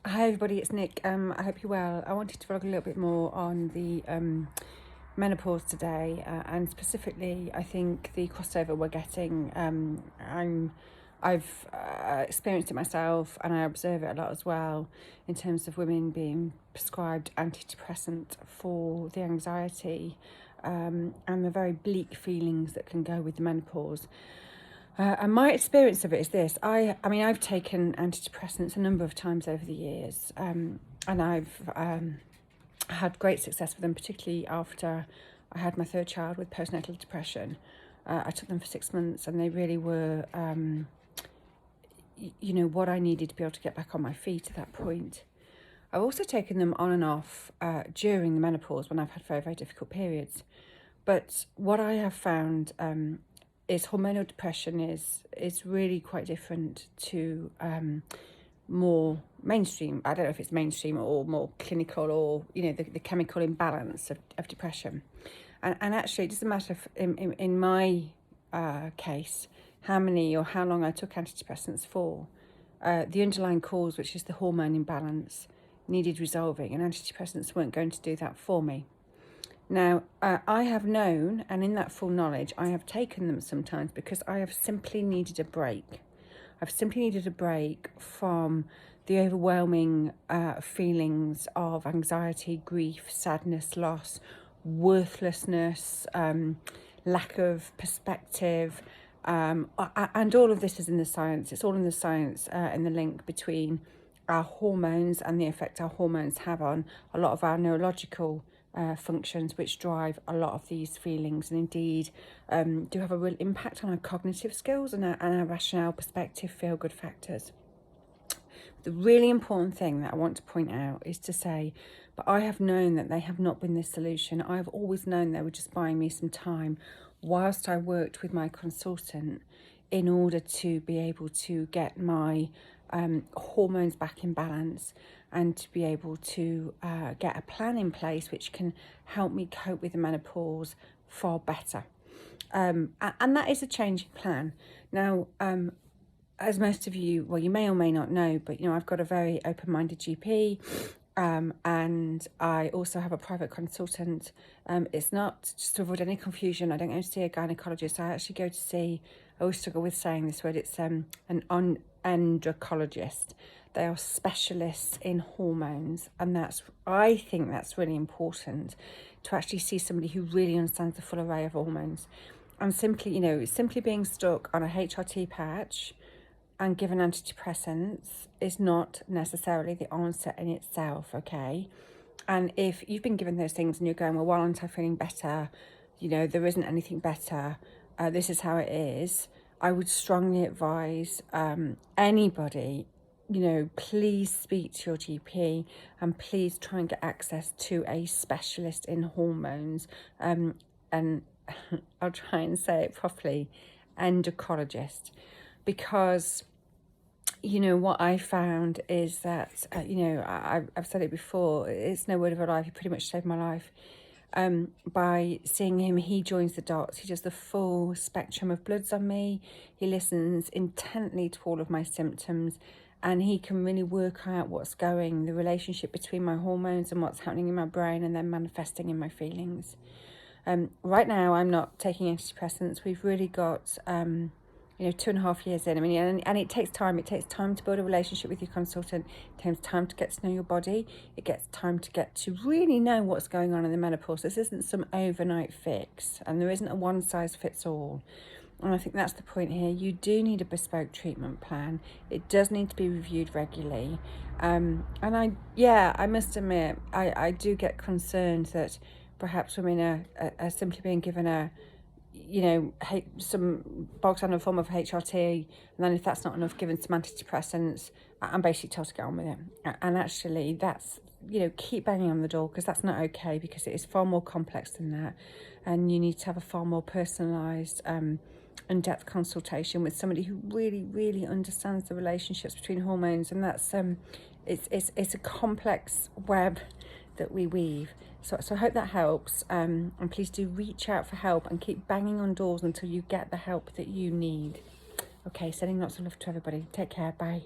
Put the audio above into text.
Hi everybody, it's Nick. I hope you're well. I wanted to vlog a little bit more on the menopause today, and specifically I think the crossover we're getting. I've experienced it myself, and I observe it a lot as well in terms of women being prescribed antidepressant for the anxiety and the very bleak feelings that can go with the menopause. And my experience of it is this. I mean, I've taken antidepressants a number of times over the years, and I've had great success with them, particularly after I had my third child with postnatal depression. I took them for 6 months, and they really were, what I needed to be able to get back on my feet at that point. I've also taken them on and off during the menopause when I've had very, very difficult periods. But what I have found is hormonal depression is really quite different to more mainstream. I don't know if it's mainstream or more clinical, or the chemical imbalance of depression. And actually, it doesn't matter if in my case how many or how long I took antidepressants for. The underlying cause, which is the hormone imbalance, needed resolving, and antidepressants weren't going to do that for me. Now, I have known, and in that full knowledge, I have taken them sometimes because I have simply needed a break. I've simply needed a break from the overwhelming feelings of anxiety, grief, sadness, loss, worthlessness, lack of perspective, and all of this is in the science. It's all in the science, and the link between our hormones and the effect our hormones have on a lot of our neurological functions, which drive a lot of these feelings, and indeed do have a real impact on our cognitive skills and our rationale, perspective, feel-good factors. The really important thing that I want to point out is to say, but I have known that they have not been the solution. I have always known they were just buying me some time whilst I worked with my consultant in order to be able to get my hormones back in balance, and to be able to get a plan in place which can help me cope with the menopause far better. And that is a changing plan. Now, as most of you, well, you may or may not know, but I've got a very open-minded GP, and I also have a private consultant. It's not, just to avoid any confusion, I don't go to see a gynecologist. I actually go to see, I always struggle with saying this word, it's an endocrinologist. They are specialists in hormones, and I think that's really important, to actually see somebody who really understands the full array of hormones. And simply being stuck on a HRT patch and given antidepressants is not necessarily the answer in itself, okay? And if you've been given those things and you're going, well, why aren't I feeling better? There isn't anything better. This is how it is. I would strongly advise anybody, please speak to your GP, and please try and get access to a specialist in hormones. And I'll try and say it properly, endocrinologist, because what I found is that, I've said it before, it's no word of a lie, he pretty much saved my life. By seeing him, he joins the dots. He does the full spectrum of bloods on me. He listens intently to all of my symptoms, and he can really work out the relationship between my hormones and what's happening in my brain, and then manifesting in my feelings. Right now, I'm not taking antidepressants. We've really got 2.5 years in. I mean, and it takes time. It takes time to build a relationship with your consultant. It takes time to get to know your body. It gets time to get to really know what's going on in the menopause. This isn't some overnight fix, and there isn't a one size fits all. And I think that's the point here. You do need a bespoke treatment plan. It does need to be reviewed regularly. And I must admit, I do get concerned that perhaps women are simply being given some bog standard form of HRT, and then if that's not enough, given some antidepressants, I'm basically told to get on with it. And actually, that's, keep banging on the door, because that's not okay, because it is far more complex than that, and you need to have a far more personalised in-depth consultation with somebody who really, really understands the relationships between hormones, and that's it's a complex web that we weave. So I hope that helps, and please do reach out for help and keep banging on doors until you get the help that you need. Okay, sending lots of love to everybody. Take care. Bye.